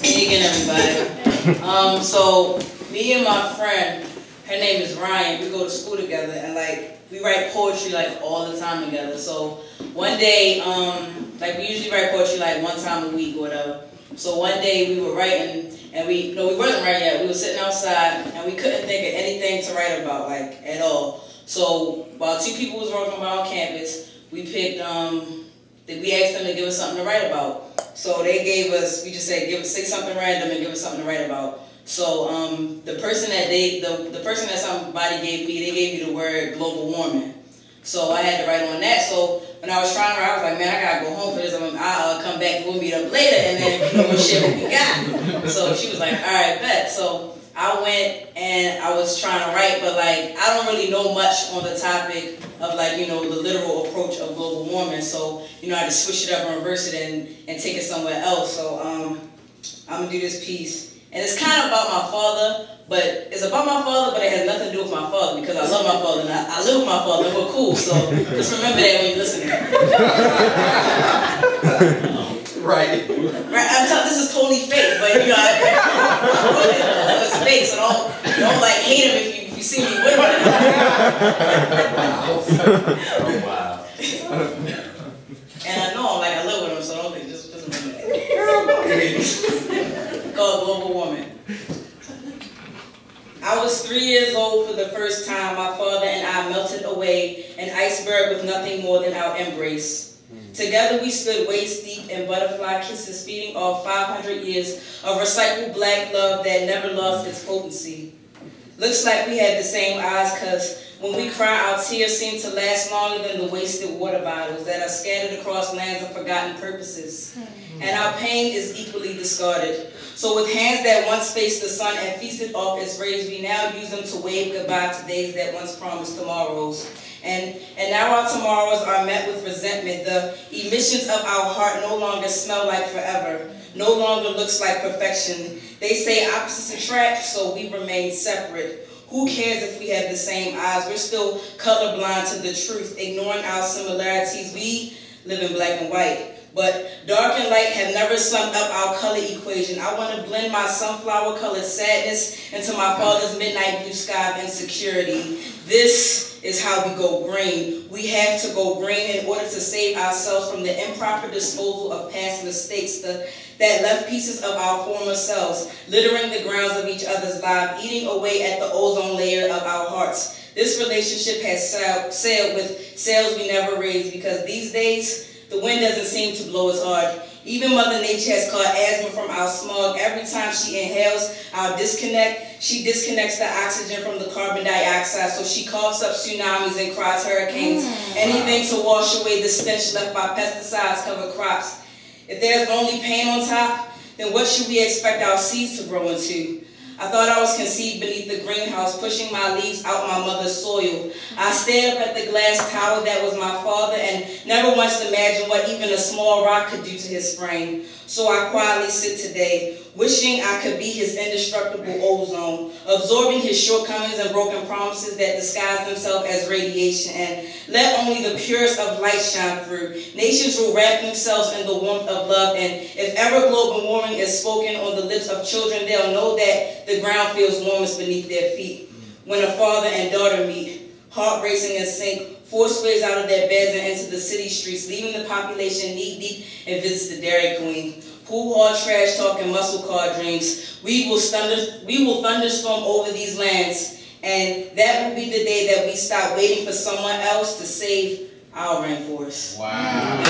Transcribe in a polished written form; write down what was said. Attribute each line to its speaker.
Speaker 1: Hey again, everybody. So me and my friend, her name is Ryan. We go to school together, and like we write poetry like all the time together. So one day, like we usually write poetry like one time a week or whatever. So one day we were writing, and we wasn't writing yet. We were sitting outside, and we couldn't think of anything to write about, like at all. So while two people was walking around campus, we picked we asked them to give us something to write about. So they gave us, we just said, say something random and give us something to write about. So the person that somebody gave me, they gave me the word global warming. So I had to write on that. So when I was trying to write, I was like, man, I gotta go home for this. I'll come back, we'll meet up later, and then we'll share what we got. So she was like, all right, bet. So I went and I was trying to write, but like I don't really know much on the topic of like, the literal approach of global warming. So, I had to switch it up and reverse it and take it somewhere else. So I'm gonna do this piece. And it's kind of about my father, but it's about my father, but it has nothing to do with my father because I love my father and I live with my father and we're cool. So just remember that when you listen to it. Right. I'm telling this is totally fake, but it's fake, so don't like hate him if you see me with him.
Speaker 2: Oh wow.
Speaker 1: And I know I live with him, so don't think just remember that. Called global warming. I was 3 years old for the first time. My father and I melted away, an iceberg with nothing more than our embrace. Together we stood waist deep in butterfly kisses, feeding off 500 years of recycled black love that never lost its potency. Looks like we had the same eyes, cause when we cry, our tears seem to last longer than the wasted water bottles that are scattered across lands of forgotten purposes. And our pain is equally discarded. So with hands that once faced the sun and feasted off its rays, we now use them to wave goodbye to days that once promised tomorrows. And now our tomorrows are met with resentment. The emissions of our heart no longer smell like forever, no longer looks like perfection. They say opposites attract, so we remain separate. Who cares if we have the same eyes? We're still colorblind to the truth, ignoring our similarities. We live in black and white. But dark and light have never summed up our color equation. I want to blend my sunflower-colored sadness into my father's midnight blue sky of insecurity. This is how we go green. We have to go green in order to save ourselves from the improper disposal of past mistakes that left pieces of our former selves, littering the grounds of each other's lives, eating away at the ozone layer of our hearts. This relationship has sailed with sails we never raised because these days, the wind doesn't seem to blow as hard. Even Mother Nature has caught asthma from our smog. Every time she inhales our disconnect, she disconnects the oxygen from the carbon dioxide, so she coughs up tsunamis and cries hurricanes. Anything to wash away the stench left by pesticides-covered crops. If there's only pain on top, then what should we expect our seeds to grow into? I thought I was conceived beneath the greenhouse, pushing my leaves out my mother's soil. I stared up at the glass tower that was my father and never once imagined what even a small rock could do to his frame. So I quietly sit today, wishing I could be his indestructible ozone, absorbing his shortcomings and broken promises that disguise themselves as radiation, and let only the purest of light shine through. Nations will wrap themselves in the warmth of love, and if ever global warming is spoken on the lips of children, they'll know that the ground feels warmest beneath their feet. When a father and daughter meet, heart racing in sync, force waves out of their beds and into the city streets, leaving the population knee-deep in visits to Dairy Queen. Pool hall trash talk and muscle car dreams. We will thunderstorm over these lands, and that will be the day that we stop waiting for someone else to save our rainforest.
Speaker 2: Wow.